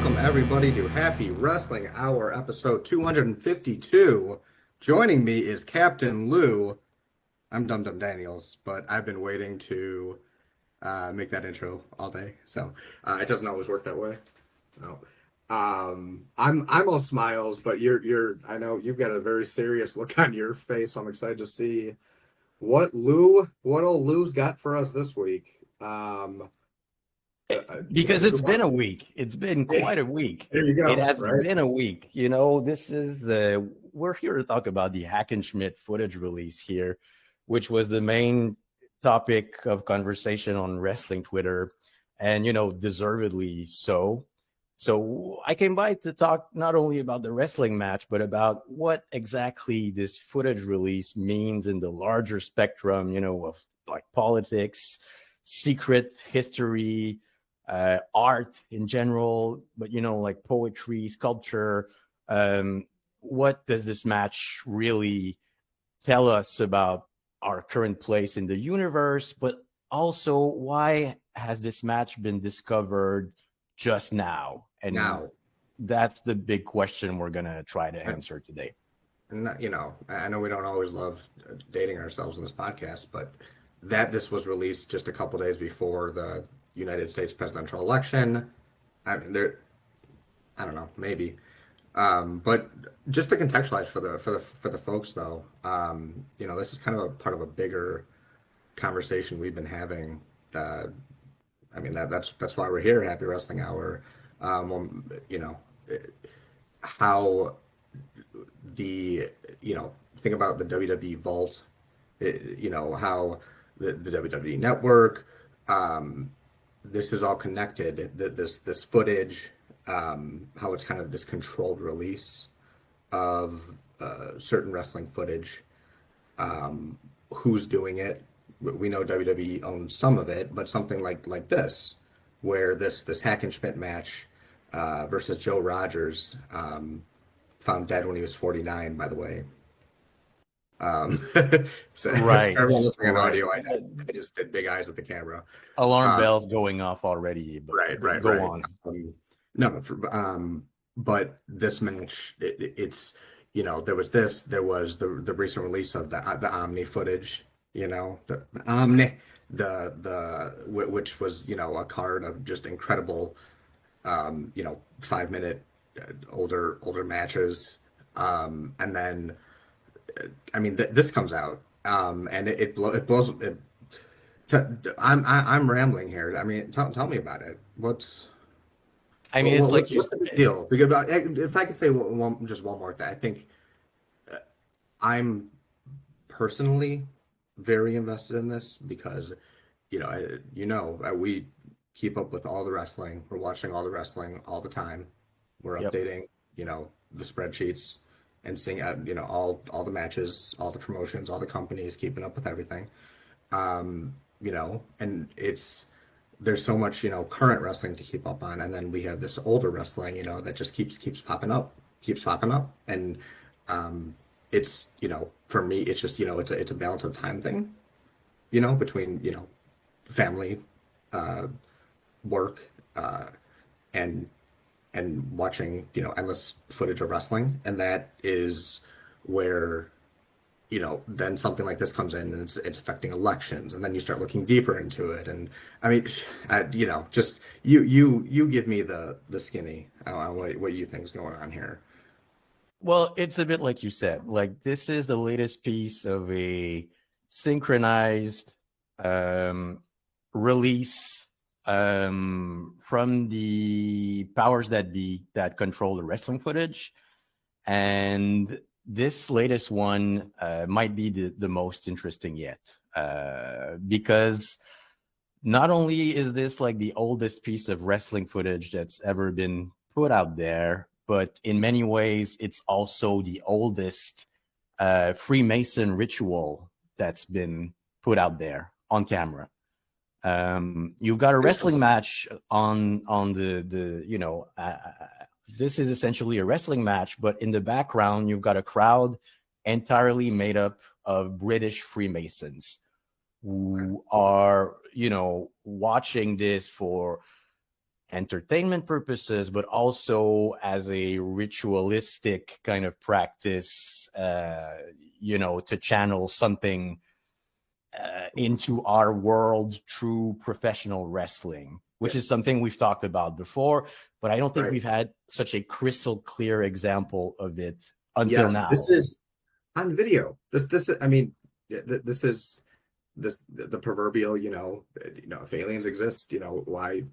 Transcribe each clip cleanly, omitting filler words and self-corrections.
welcome everybody to Happy Wrestling Hour episode 252. Joining me is Captain Lou. I'm Dum Dum Daniels, but I've been waiting to make that intro all day, so it doesn't always work that way. No. I'm all smiles, but you're I know you've got a very serious look on your face. So I'm excited to see what old Lou's got for us this week. Because it's been a week. It's been quite a week. There you It go, has right? been a week. This is we're here to talk about the Hackenschmidt footage release here, which was the main topic of conversation on wrestling Twitter, and, deservedly so. So I came by to talk not only about the wrestling match, but about what exactly this footage release means in the larger spectrum, of like politics, secret history, art in general, but like poetry, sculpture. What does this match really tell us about our current place in the universe? But also, why has this match been discovered just now? And Now, that's the big question we're gonna try to answer today. I know we don't always love dating ourselves in this podcast, but that this was released just a couple days before the United States presidential election. I don't know, maybe. But just to contextualize for the folks though, this is kind of a part of a bigger conversation we've been having. Uh, that's why we're here, Happy Wrestling Hour. Well, how the think about the WWE Vault, how the WWE Network, this is all connected. This footage, how it's kind of this controlled release of certain wrestling footage. Who's doing it? We know WWE owns some of it, but something like this, where this Hackenschmidt match versus Joe Rodgers, found dead when he was 49, by the way. Um, so for Right, everyone listening on right. audio, I just did big eyes at the camera. Alarm Uh, bells going off already, but right, right, go right. on. No, but this match, it's there was this, there was the recent release of the Omni footage, the Omni, which was a card of just incredible 5 minute older matches, and then I mean this comes out, and it blows it. I'm rambling here. I mean, tell me about it. I mean, it's like you. What's the big deal? Because if I could say just one more thing, I think I'm personally very invested in this because we keep up with all the wrestling. We're watching all the wrestling all the time. We're Yep. updating, the spreadsheets and seeing, all the matches, all the promotions, all the companies, keeping up with everything. And there's so much, current wrestling to keep up on, and then we have this older wrestling, that just keeps keeps popping up, and it's, for me, it's just, it's a balance of time thing, between, family, uh, work, and watching, endless footage of wrestling, and that is where then something like this comes in and it's affecting elections, and then you start looking deeper into it. And I mean, just you give me the skinny on what you think is going on here. Well, it's a bit like you said. Like, this is the latest piece of a synchronized um, release from the powers that be that control the wrestling footage. And this latest one might be the most interesting yet, because not only is this like the oldest piece of wrestling footage that's ever been put out there, but in many ways, it's also the oldest Freemason ritual that's been put out there on camera. You've got a wrestling match on the this is essentially a wrestling match, but in the background you've got a crowd entirely made up of British Freemasons who are watching this for entertainment purposes, but also as a ritualistic kind of practice, to channel something into our world through professional wrestling, which is Yes. something we've talked about before, but I don't think Right. we've had such a crystal clear example of it until Yes. now. This is on video. I mean, this is the proverbial, if aliens exist, why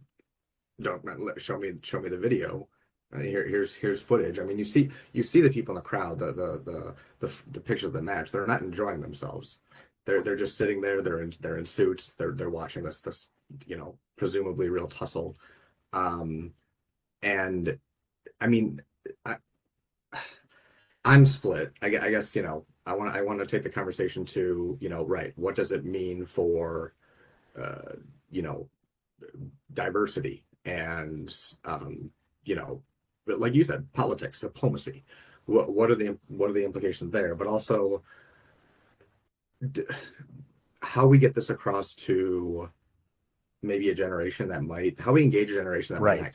don't show me the video? Here's footage. I mean, you see the people in the crowd, the picture of the match. They're not enjoying themselves. They're just sitting there. They're in suits. They're watching this presumably real tussle. Um, and I mean, I, I'm split. I guess I want to take the conversation to right. What does it mean for uh, you know diversity and you know but like you said, politics, diplomacy. What are the implications there? But also d- how we get this across to maybe a generation that might how we engage a generation that might Right. not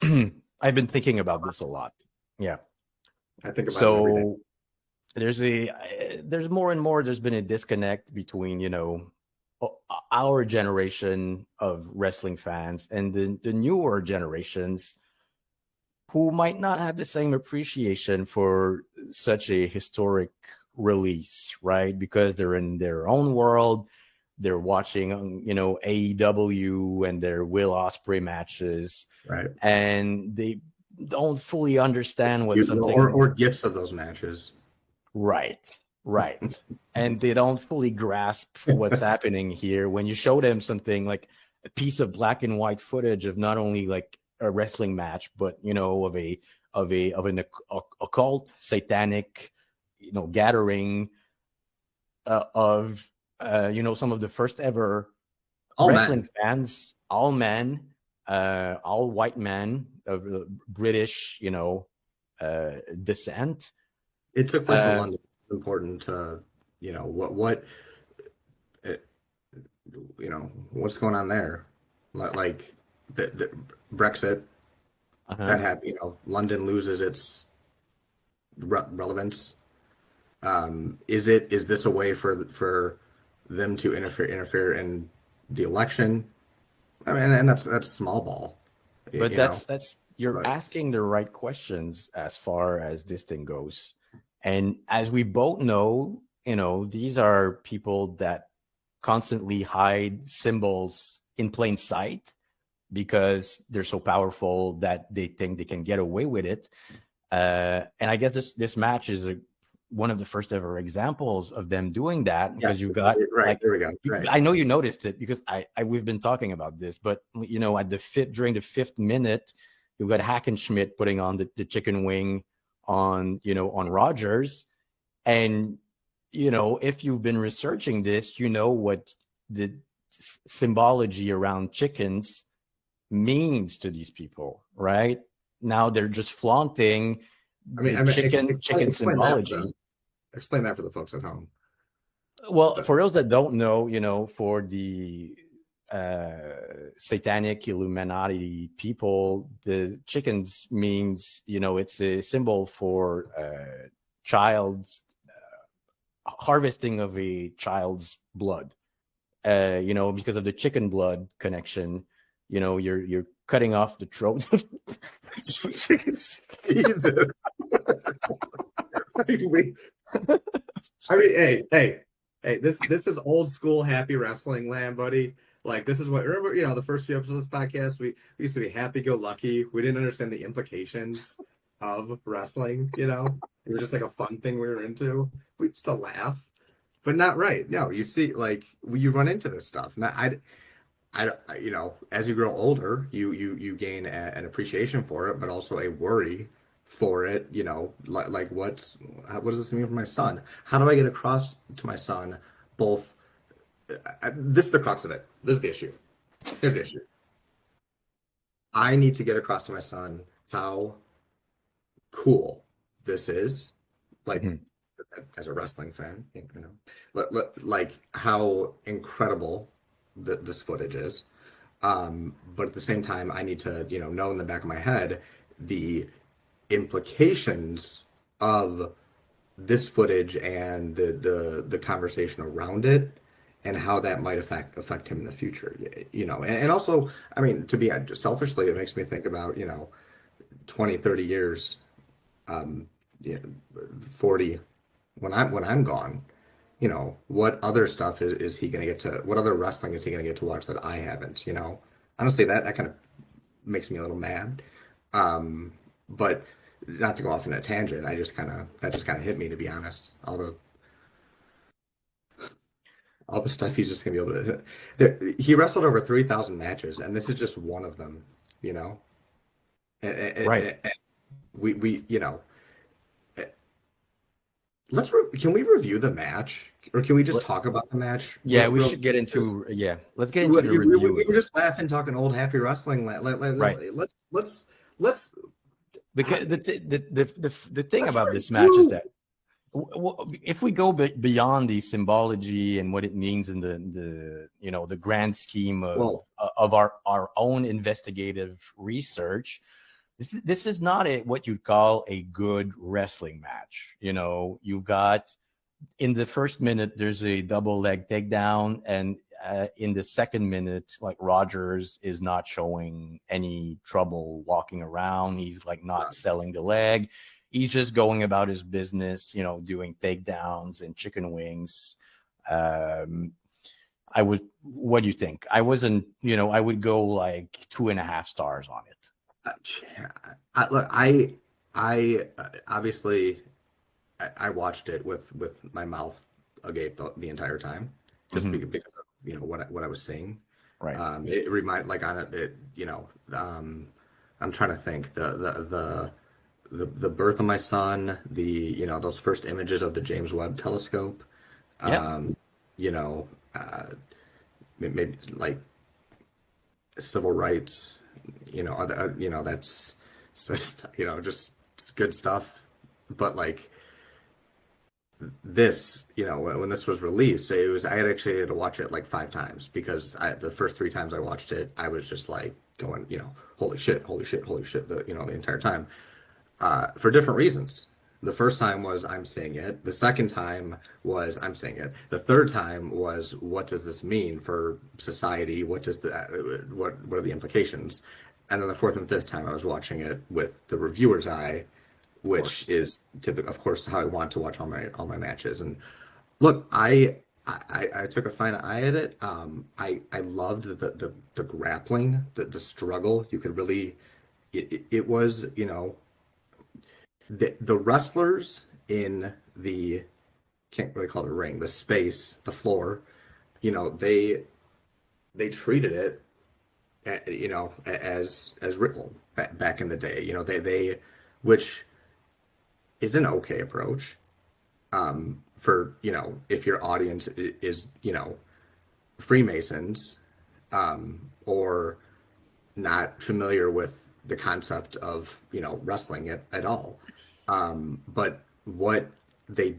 care. I've been thinking about this a lot. Yeah. I think about it every day. So there's more and more, there's been a disconnect between, our generation of wrestling fans and the newer generations who might not have the same appreciation for such a historic release, right? Because they're in their own world. They're watching, AEW and their Will Ospreay matches, Right. and they don't fully understand what Or something. gifts of those matches. Right, right. And they don't fully grasp what's happening here. When you show them something like a piece of black and white footage of not only like a wrestling match, but of an occult satanic, gathering of some of the first ever All wrestling men. fans, all men, all white men of British, descent. It took place in Uh, London. It's important to what uh, what's going on there. Like the Brexit, that uh-huh. happened. London loses its relevance. Is this a way for them to interfere in the election? I mean, and that's small ball, But that's you're but asking the right questions as far as this thing goes. And as we both know, these are people that constantly hide symbols in plain sight because they're so powerful that they think they can get away with it. And I guess this match is one of the first ever examples of them doing that, because yes, you got right like, there we go. Right. I know you noticed it because we've been talking about this, but at during the fifth minute, you got Hackenschmidt putting on the chicken wing on Rodgers. And if you've been researching this, what the symbology around chickens means to these people, right? Now they're just flaunting the chicken symbology. Explain that for the folks at home. Well, The, for those that don't know, for the satanic Illuminati people, the chickens means, it's a symbol for child's harvesting of a child's blood. Because of the chicken blood connection, you're cutting off the throat of chickens. Jesus. I mean, hey, this is old school happy wrestling land, buddy. Like this is what remember, the first few episodes of this podcast, we used to be happy go lucky. We didn't understand the implications of wrestling, It was just like a fun thing we were into. We used to laugh, but not right. No, you see, like you run into this stuff. Not, as you grow older, you gain an appreciation for it, but also a worry for it. Like what does this mean for my son? How do I get across to my son both? This is the crux of it. This is the issue. Here's the issue. I need to get across to my son how cool this is, like Mhm. as a wrestling fan, like how incredible this footage is. But at the same time, I need to, know in the back of my head the implications of this footage and the conversation around it and how that might affect him in the future. And also, I mean, to be selfishly, it makes me think about, 20, 30 years, um, yeah, 40 when I'm gone. What other stuff is he going to get to, what other wrestling is he going to get to watch that I haven't, Honestly, that kind of makes me a little mad. Um, but not to go off on a tangent, that just kind of hit me, to be honest. All the stuff he's just gonna be able to. He wrestled over 3,000 matches, and this is just one of them. You know, Right. and we can we review the match, or can we just Let- talk about the match Yeah, we real should get quick? into, yeah, let's get into We, the we, we review we of were it. just laughing, talking old happy wrestling. Right. Let's Because the thing let's about this match is review. that if we go beyond the symbology and what it means in the grand scheme Well, of our own investigative research, this is not what you'd call a good wrestling match. You've got, in the first minute there's a double leg takedown, and in the second minute, like, Rodgers is not showing any trouble walking around. He's like not selling the leg. He's just going about his business, doing takedowns and chicken wings. um what do you think? I wasn't, I would go like 2.5 stars on it. uh, look, obviously I watched it with my mouth agape the entire time, just Hmm. because of, what I was seeing. Right. It remind like on it, I'm trying to think the birth of my son, those first images of the James Webb telescope, Yeah. um, you know, uh, maybe like civil rights, that's just just good stuff. But like this, when this was released, I had actually had to watch it like 5 times because the first 3 times I watched it, I was just like going, holy shit, holy shit, holy shit, the entire time, for different reasons. The first time was I'm seeing it. The second time was I'm seeing it. The third time was what does this mean for society? What are the implications? And then the fourth and fifth time I was watching it with the reviewer's eye, Of which course. is typical, of course, how I want to watch all my matches. And look, I took a fine eye at it. I loved the grappling, the struggle. You could really it was, the wrestlers in the can't really call it a ring, the space, the floor, they treated it, as ritual back in the day. They which is an okay approach, for, if your audience is, Freemasons, or not familiar with the concept of, wrestling at all. But what they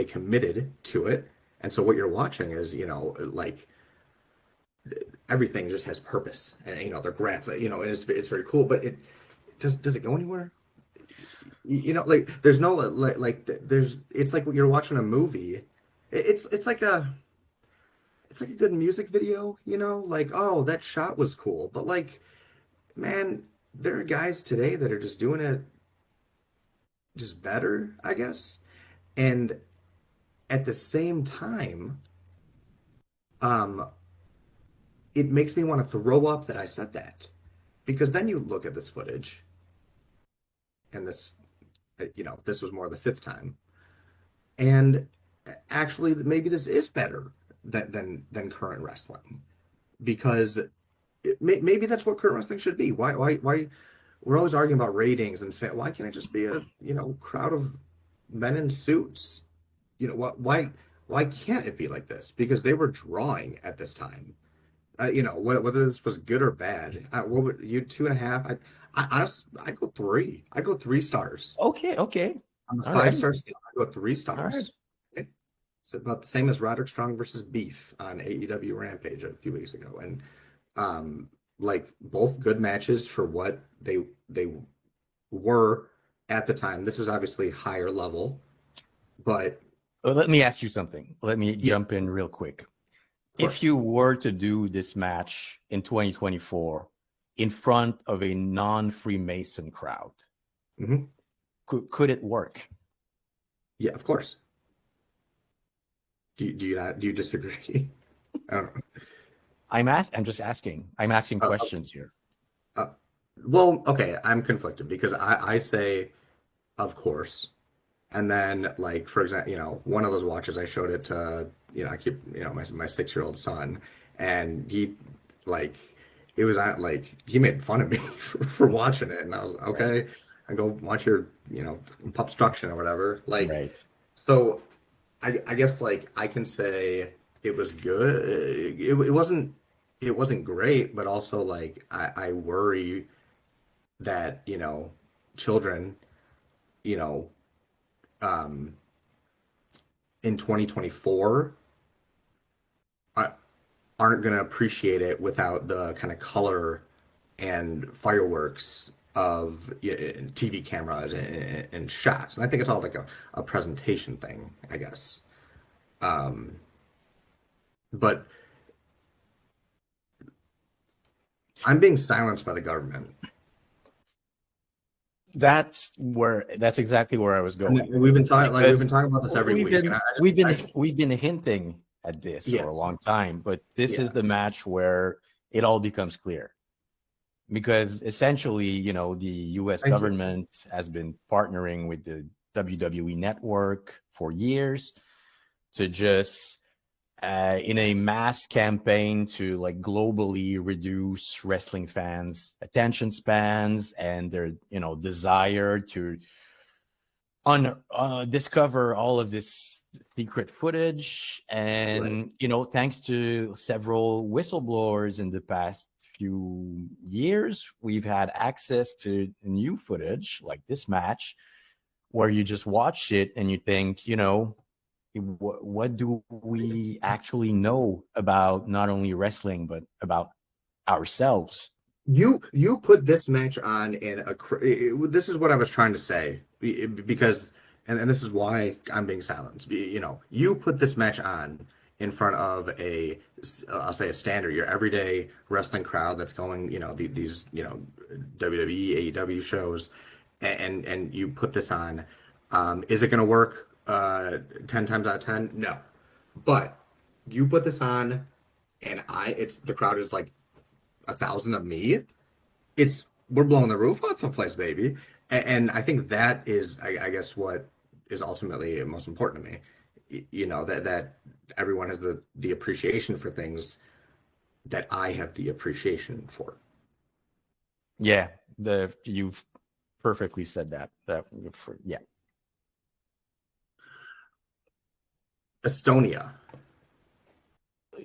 committed to it. And so what you're watching is, like everything just has purpose, and they're graphs, and it's very cool, but does it go anywhere? Like there's no there's it's like you're watching a movie. It's like a good music video, like, oh, that shot was cool, but like, man, there are guys today that are just doing it just better, I guess. And at the same time, um, it makes me want to throw up that I said that. Because then you look at this footage, and this was more the fifth time, and actually, maybe this is better than current wrestling. Because maybe that's what current wrestling should be. Why we're always arguing about ratings and why can't it just be a crowd of men in suits? Why can't it be like this? Because they were drawing at this time. Whether this was good or bad. What would you 2.5? I go three. I go 3 stars Okay. Okay. on the All five right. star scale. I go three All right. stars. Okay? It's about the same as Roderick Strong versus Beef on AEW Rampage a few weeks ago, and like both good matches for what they were at the time. This was obviously higher level, but Let me ask you something. Let me yeah, jump in real quick. of If course. you were to do this match in 2024 in front of a non-Freemason crowd, Hmm. could it work? Yeah, of course. Do you not do you disagree? I don't know. I'm just asking. I'm asking Uh, questions here. uh, well, okay, I'm conflicted because I say of course. And then, like, for example, one of those watches, I showed it to, I keep, my 6-year-old son, and he, like, it was like, he made fun of me for watching it. And I was, Right. okay, I go watch your, Pupstruction or whatever. Like, Right. so I guess, like, I can say it was good. It wasn't great, but also, like, I worry that, children, you know, um, in 2024 aren't going to appreciate it without the kind of color and fireworks of TV cameras and shots. And I think it's all like a presentation thing, I guess. Um, but I'm being silenced by the government. That's exactly where I was And going, we've been because talking about this every we've week, and been we've been hinting at this yeah, for a long time, but this is yeah, the match where it all becomes clear. Because essentially, the US thank you. government has been partnering with the WWE network for years to just in a mass campaign to like globally reduce wrestling fans attention spans and their desire to discover all of this secret footage. Right. And thanks to several whistleblowers in the past few years, we've had access to new footage like this match where you just watch it and you think, what do we actually know about not only wrestling but about ourselves? You put this match on in this is what I was trying to say because and this is why I'm being silenced. You put this match on in front of I'll say a standard, your everyday wrestling crowd that's going, these, WWE, AEW shows, and you put this on. Is it going to work 10 times out of 10? No. But you put this on and it's the crowd is like 1,000 of me. It's we're blowing the roof off the place, baby. And I think that is, I guess, what is ultimately most important to me. That everyone has the appreciation for things that I have the appreciation for. Yeah, you've perfectly said yeah. Estonia.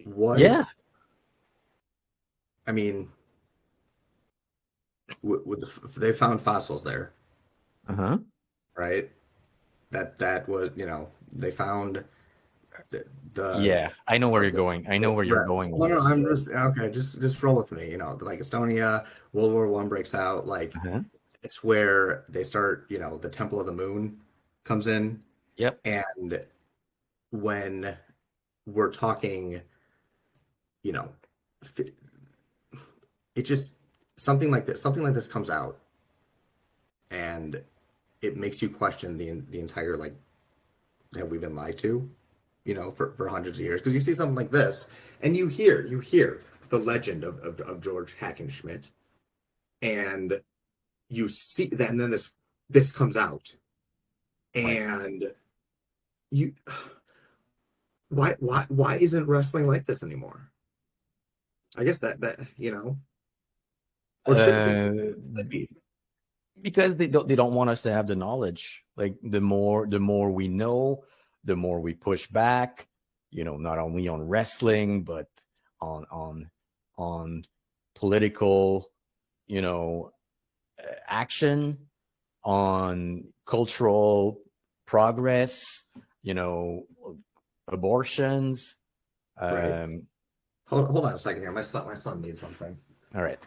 What? Yeah. I mean, they found fossils there, Uh-huh. right? That was, they found the the Yeah, I know where you're the, going. I know where you're right. going with No, no, this. I'm just okay. Just roll with me. Like Estonia, World War I breaks out. Like Uh-huh. it's where they start. The Temple of the Moon comes in, Yep. and when we're talking, you know, f- it just something like this comes out, and it makes you question the entire like, have we been lied to? For hundreds of years. Because you see something like this, and you hear the legend of George Hackenschmidt, and you see that, and then this comes out, Right. and you why isn't wrestling like this anymore? I guess that or should it be? Uh, Should it be? because they don't want us to have the knowledge. Like the more we know, the more we push back. Not only on wrestling but on on political, you know, action, on cultural progress, you know, abortions, Right. um, Hold on a second here. My son needs something. All right.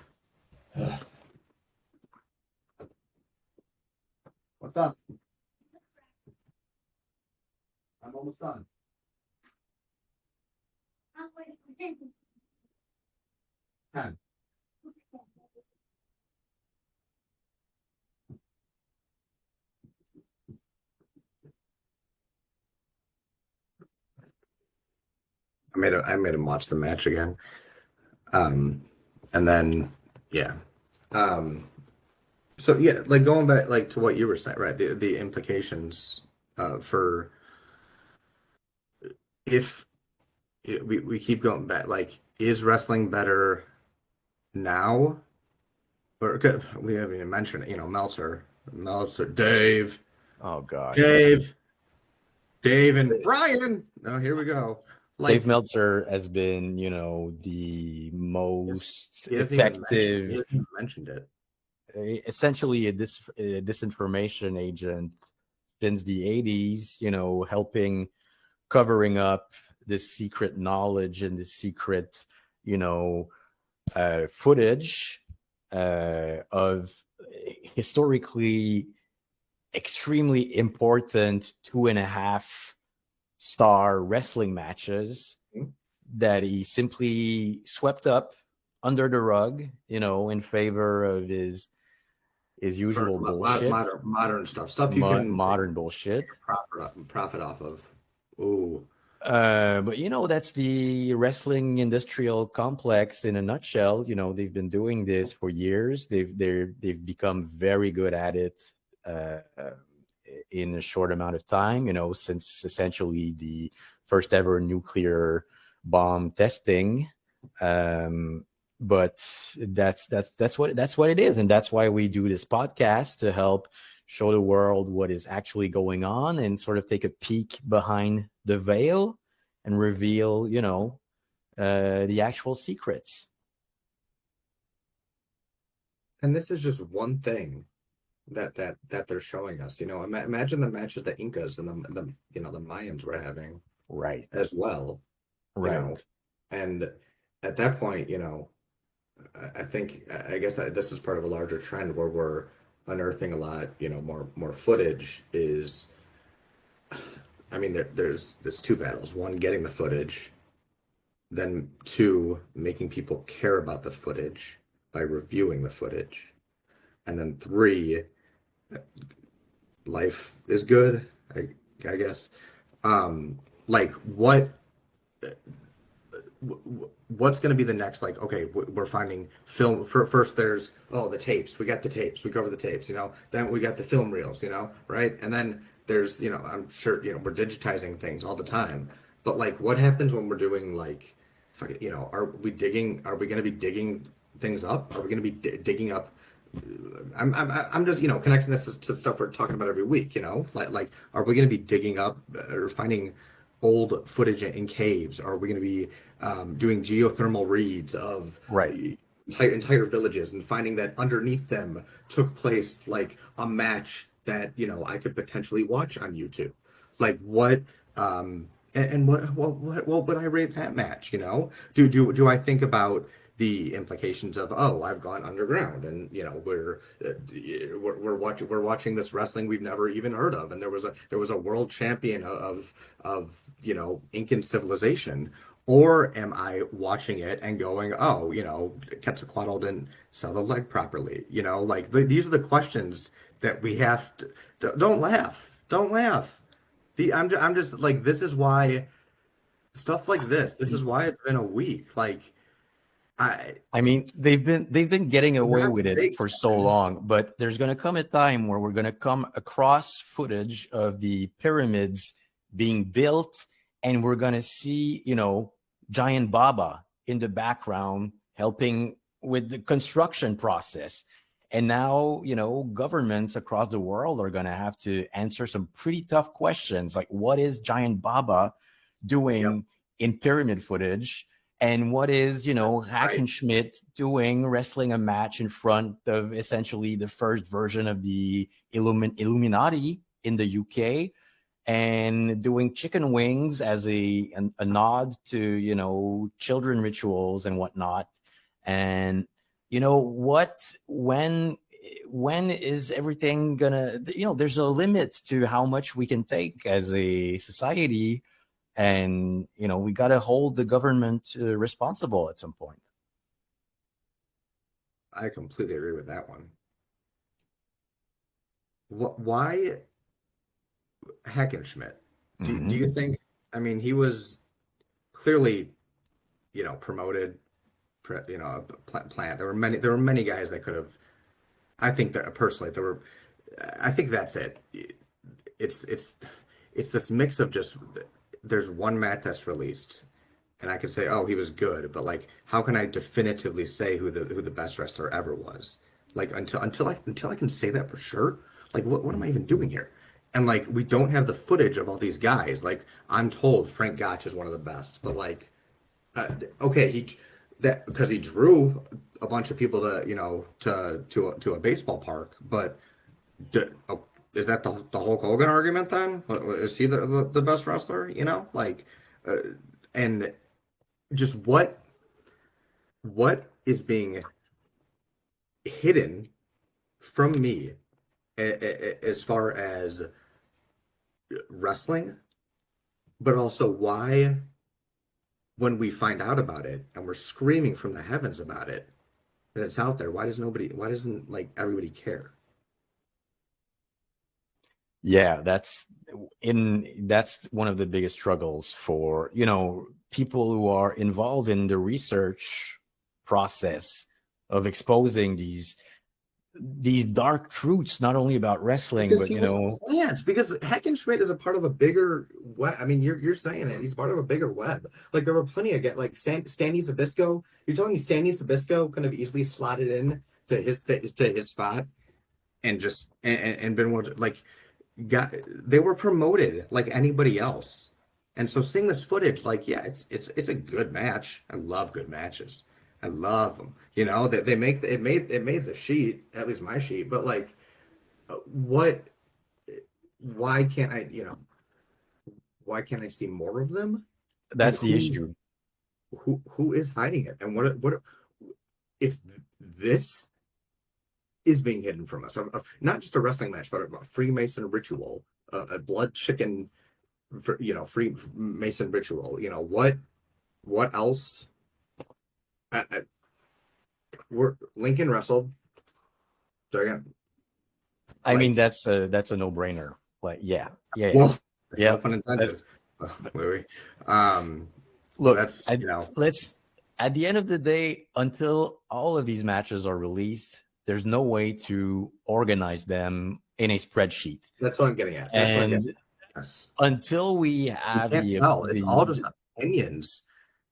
What's up? I'm almost done. 10. I made him watch the match again. Um, and then yeah. Um, so yeah, like going back like to what you were saying, right? The implications for if we keep going back, like is wrestling better now? Or we haven't even mentioned it, Meltzer, Oh gosh. Dave, Dave and Brian. Oh, here we go. Dave Like Meltzer has been, the he hasn't most he hasn't even mentioned he effective, hasn't even mentioned it. essentially a disinformation agent since the 80s, helping covering up this secret knowledge and this secret, you know, footage of historically extremely important 2.5 star wrestling matches that he simply swept up under the rug, in favor of his For usual bullshit, modern stuff you can modern bullshit. profit off of. Ooh, But that's the wrestling industrial complex in a nutshell. They've been doing this for years. They've become very good at it in a short amount of time. Since essentially the first ever nuclear bomb testing. Um, but that's what it is, and that's why we do this podcast to help show the world what is actually going on and sort of take a peek behind the veil and reveal, the actual secrets. and this is just one thing that they're showing us. Imagine the matches the Incas and the Mayans were having Right. as well. You know, Right. and at that point, I guess that this is part of a larger trend where we're unearthing a lot, more footage is. I mean, there's two battles. One, getting the footage, then two, making people care about the footage by reviewing the footage, and then three, life is good. I guess. Like what's going to be the next, like, okay, we're finding film for first. There's, oh, the tapes, we got the tapes, we cover the tapes, then we got the film reels, right? And then there's, I'm sure, we're digitizing things all the time, but like what happens when we're doing like fuck it, are we going to be digging things up? Are we going to be digging up? I'm just, connecting this to stuff we're talking about every week, like are we going to be digging up or finding old footage in caves? Are we going to be doing geothermal reads of Right. entire villages and finding that underneath them took place like a match that I could potentially watch on YouTube? Like what? And what would I rate that match? Do I think about the implications of, oh, I've gone underground and we're watching this wrestling we've never even heard of, and there was a world champion of Incan civilization, or am I watching it and going, oh, Quetzalcoatl didn't sell the leg properly? Like these are the questions that we have to. Don't laugh, don't laugh. I'm just like, this is why stuff like this is why it's been a week. Like I I mean, they've been getting for away God's with it sakes, for so man. long, but there's going to come a time where we're going to come across footage of the pyramids being built, and we're going to see, Giant Baba in the background helping with the construction process. And now, governments across the world are going to have to answer some pretty tough questions, like what is Giant Baba Yep. doing in pyramid footage? And what is, Right. Hackenschmidt doing wrestling a match in front of essentially the first version of the Illuminati in the UK? and doing chicken wings as a nod to, children rituals and whatnot. And when is everything gonna, there's a limit to how much we can take as a society, and we got to hold the government responsible at some point. I completely agree with that one. Why Hackenschmidt? Do Hmm. you think? I mean, he was clearly, promoted. Plant. There were many guys that could have. I think that personally, there were. I think that's it. It's it's it's this mix of just there's one match that's released, and I could say, oh, he was good, but like, how can I definitively say who the best wrestler ever was? Like until I can say that for sure, like what am I even doing here? And like we don't have the footage of all these guys. Like I'm told Frank Gotch is one of the best, but like okay, that because he drew a bunch of people to a baseball park, but oh, is that the Hulk Hogan argument then? Is he the best wrestler? Like, uh, and just what is being hidden from me as far as wrestling, but also why when we find out about it and we're screaming from the heavens about it that it's out there, why doesn't like everybody care? Yeah, that's one of the biggest struggles for, people who are involved in the research process of exposing these dark truths, not only about wrestling, Because but he was planned. Because Heckenschmidt is a part of a bigger web. I mean, you're saying it. He's part of a bigger web. Like there were plenty of like Stanley Zbyszko. You're telling me Stanley Zbyszko could have easily slotted in to his spot and just and been one like they were promoted like anybody else. And so seeing this footage, like, yeah, it's a good match. I love good matches. I love them. They make it made the sheet, at least my sheet. But like, what? Why can't I? Why can't I see more of them? And that's the issue. who is hiding it? And what if this is being hidden from us? Not just a wrestling match, but a Freemason ritual, a blood chicken, Freemason ritual. What else? Uh, uh, Lincoln wrestled. So again, I mean, like, that's a no-brainer. Like, yeah, yeah, yeah. well, no Yep. pun intended, That's Louis. Um, Look, that's let's at the end of the day, until all of these matches are released, there's no way to organize them in a spreadsheet. that's what I'm getting at. That's what I'm And getting at. Yes. until we You have can't the tell. It's all the just opinions,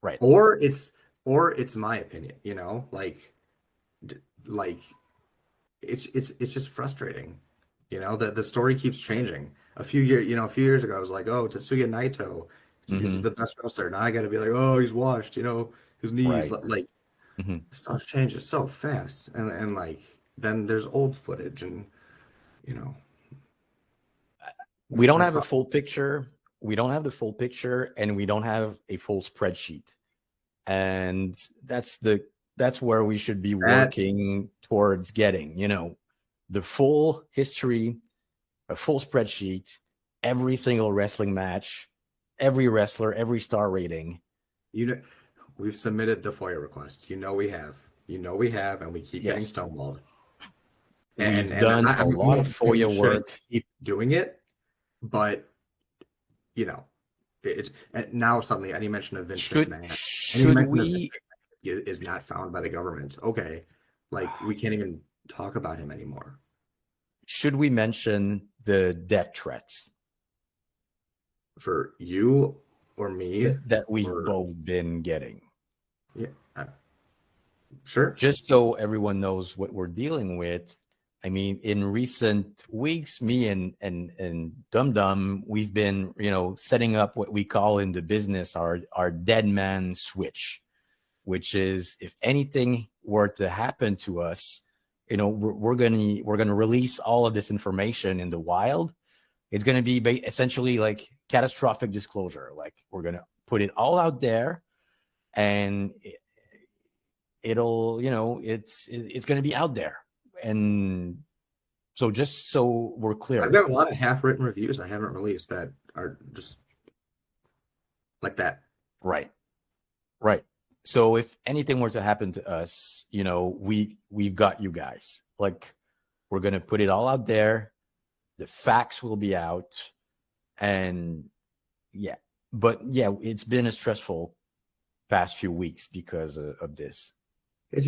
right, or it's my opinion. Like it's just frustrating. The story keeps changing. A few years ago, I was like, oh, Tetsuya Naito, he's hmm the best wrestler. Now I got to be like, oh, he's washed. His knees. right. Like hmm stuff changes so fast, and like then there's old footage, and you know, We don't that have a sucks. full picture. We don't have the full picture, and we don't have a full spreadsheet. And that's where we should be That working towards getting, the full history, a full spreadsheet, every single wrestling match, every wrestler, every star rating. you know, we've submitted the FOIA requests. We have, and we keep getting Yes, stonewalled. And we've and done a I'm lot of not saying we FOIA shouldn't work. keep doing it, but you know, and now suddenly any mention of Vince Should McMahon, any should mention of Vince we McMahon is not found by the government. Okay, like we can't even talk about him anymore. should we mention the death threats For you or me, that we've or both been getting? yeah, sure. Just so everyone knows what we're dealing with. I mean, in recent weeks, me and Dum Dum, we've been, setting up what we call in the business our dead man switch, which is if anything were to happen to us, we're gonna release all of this information in the wild, It's going to be essentially like catastrophic disclosure. Like we're going to put it all out there, and it'll, it's going to be out there. And so just so we're I've clear, got a lot of half-written reviews I haven't released that are just like that. right, right. So if anything were to happen to us, we've got you guys. Like we're going to put it all out there. The facts will be out, and yeah. But yeah, it's been a stressful past few weeks because of this. It's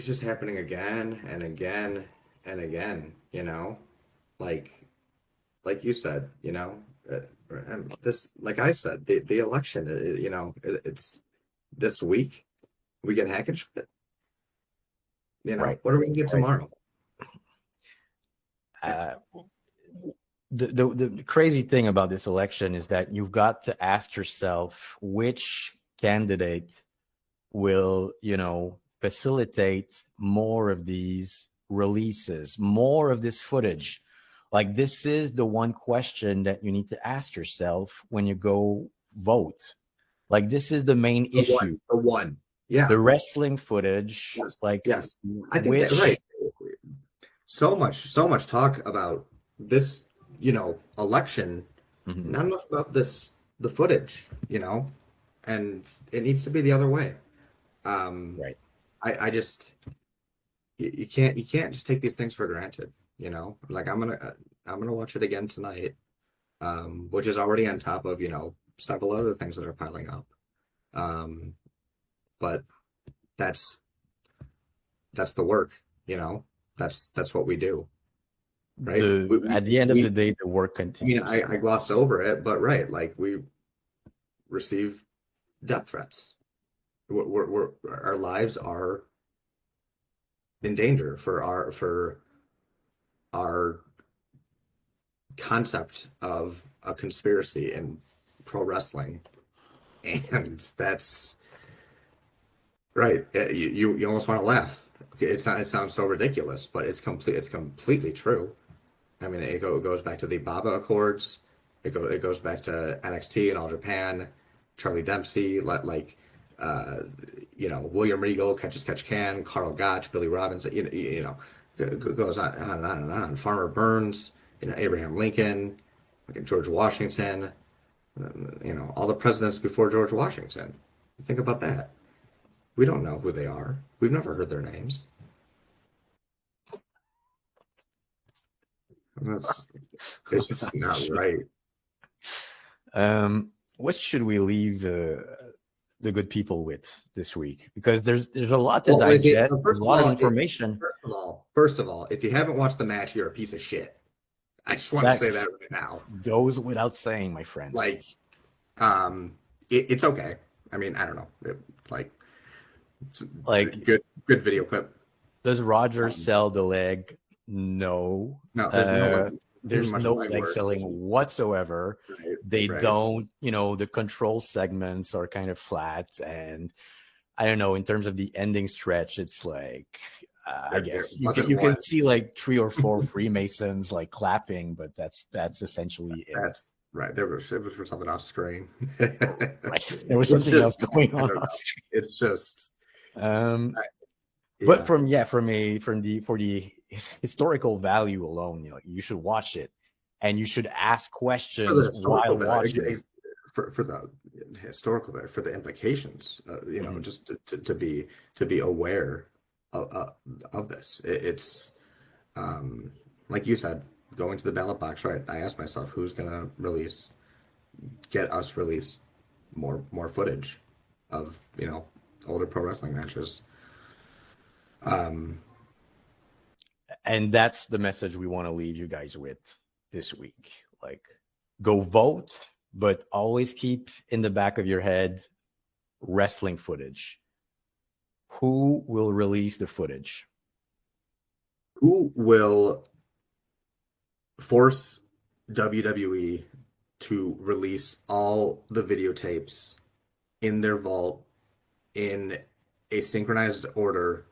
just happening again and again and again, like like you said, and this, like I said, the election, it's this week we get Hackenschmidt, Right. what are we gonna get Right. tomorrow? Uh, the crazy thing about this election is that you've got to ask yourself which candidate will, facilitate more of these releases, more of this footage. Like this is the one question that you need to ask yourself when you go vote. Like this is the main issue. The one, yeah, The wrestling footage, yes, like yes. I think that which right. So much talk about this, election, Mhm. not enough about the footage, and it needs to be the other way. Um, Right. I just you can't just take these things for granted, Like I'm gonna watch it again tonight, which is already on top of, several other things that are piling up. Um, but that's that's the work, That's what we do, right? The at the end of the We day, the work I mean, continues. I glossed over it, but right, like we receive death threats. Our lives are in danger for our concept of a conspiracy in pro wrestling, and that's right. You almost want to laugh. It's not. It sounds so ridiculous, but it's completely true. I mean, it goes back to the Baba Accords. It goes back to NXT and All Japan, Charlie Dempsey, uh, William Regal, Catch as Catch Can, Carl Gotch, Billy Robbins. Goes on and on and on. Farmer Burns, Abraham Lincoln, like George Washington, all the presidents before George Washington. Think about that. We don't know who they are. We've never heard their names. That's it's just not right. What should we leave the good people with this week? Because there's a lot to Well, digest. There's a lot of information first of all, if you haven't watched the match, you're a piece of shit. I just want to that say that right now. goes without saying, my friend. Like, um, it's okay. I mean, I don't know. Like, it's Like, good video clip. does Rodgers Um, sell the leg? No. no, there's no leg. There's even There's much of no leg leg work. selling whatsoever. Right, They right. don't, the control segments are kind of flat. And I don't know, in terms of the ending stretch, it's like, I There guess wasn't you one. can see like 3 or 4 Freemasons like clapping, but that's essentially it. That's right. It was for something off screen. Right. There was It's something else just, going I on. don't know. It's just, Um, I, but yeah. from the for the historical value alone, you should watch it, and you should ask For the questions historical while value, watching it. for the historical value, for the implications, Mhm. just to be aware of this. It's um, like you said, going to the ballot box, right? I asked myself, who's gonna get us release more footage of older pro wrestling matches. Um, And that's the message we want to leave you guys with this week. Like, go vote, but always keep in the back of your head wrestling footage. Who will release the footage? who will force WWE to release all the videotapes in their vault in a synchronized order,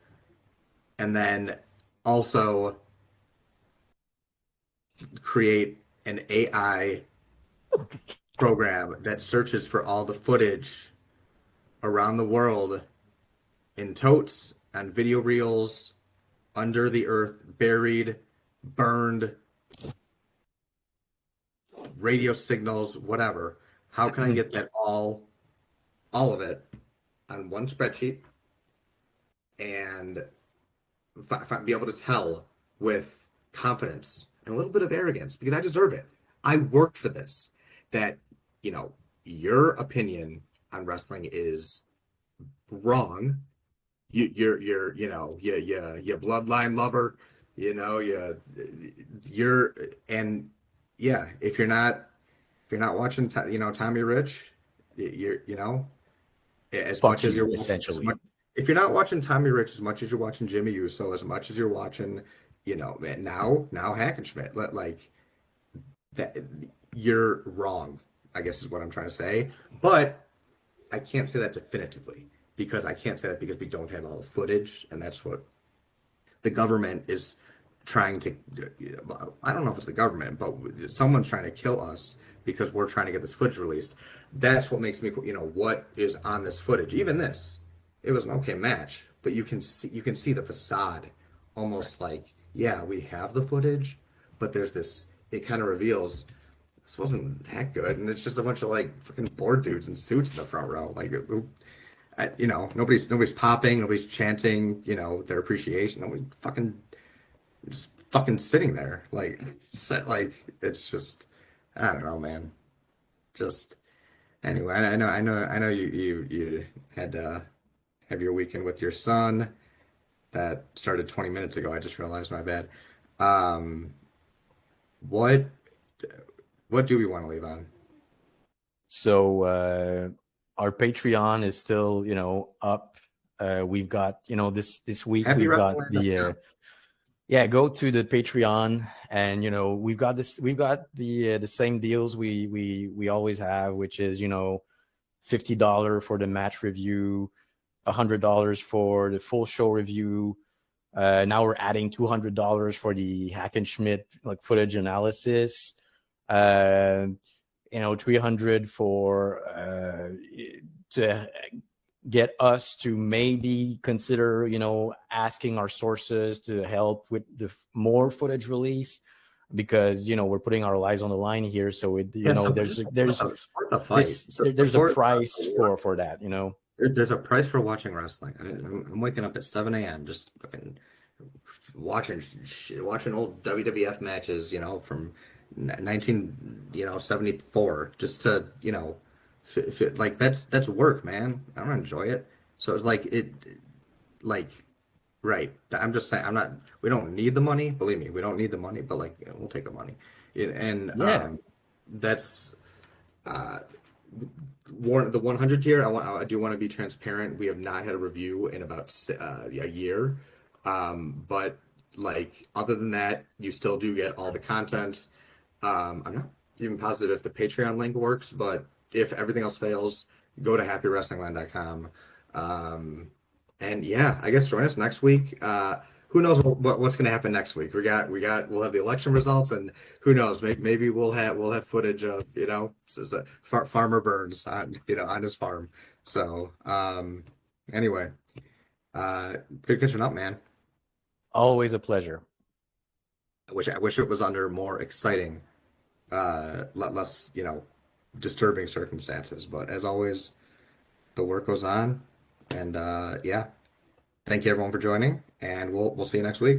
and then also create an AI program that searches for all the footage around the world in totes, on video reels, under the earth, buried, burned, radio signals, whatever. How can I get that all of it on one spreadsheet and be able to tell with confidence and a little bit of arrogance because I deserve it. I worked for this. That, you know, your opinion on wrestling is wrong. You bloodline lover. You know, you're and yeah. If you're not watching, Tommy Rich, as Fuck much as you, you're essentially. if you're not watching Tommy Rich as much as you're watching Jimmy Uso, as much as you're watching, man, now Hackenschmidt, like that, you're wrong, I guess is what I'm trying to say. But I can't say that definitively because I can't say that because we don't have all the footage, and that's what the government is trying to. I don't know if it's the government, but someone's trying to kill us because we're trying to get this footage released. That's what makes me, what is on this footage. Even this, it was an okay match, but you can see the facade, almost like, yeah, we have the footage, but there's this. It kind of reveals this wasn't that good, and it's just a bunch of like fucking bored dudes in suits in the front row. Like, nobody's popping, nobody's chanting, their appreciation. Nobody fucking just fucking sitting there, like, like it's just, I don't know, man. Just anyway, I know you had to have your weekend with your son that started 20 minutes ago. I just realized, my bad. Um, what what do we want to leave on? So our Patreon is still, up. We've got, this week we've got the HappyWrestlingLand.com. yeah, go to the Patreon, and we've got the same deals we always have, which is $50 for the match review, $100 for the full show review. Now we're adding $200 for the Hackenschmidt like footage analysis. Uh, 300 for to get us to maybe consider asking our sources to help with the more footage release, because we're putting our lives on the line here. So Yeah, so there's just there's support the fight. this So there's a support price the work. for that. There's a price for watching wrestling. I'm waking up at 7 a.m. just fucking watching old WWF matches, from 1974, just to, like that's work, man. I don't enjoy it. So it's like, right. I'm just saying, we don't need the money. Believe me, we don't need the money, but like, we'll take the money. And Yeah. that's uh the 100 tier. I do want to be transparent. We have not had a review in about a year. But like, other than that, you still do get all the content. I'm not even positive if the Patreon link works, but if everything else fails, go to happywrestlingland.com. Um, and yeah, I guess join us next week. Who knows what's going to happen next week? We'll have the election results, and who knows? Maybe we'll have footage of, Farmer Burns on, on his farm. So anyway, good catching up, man. Always a pleasure. I wish it was under more exciting, less, disturbing circumstances. But as always, the work goes on, and yeah, thank you everyone for joining, and we'll see you next week.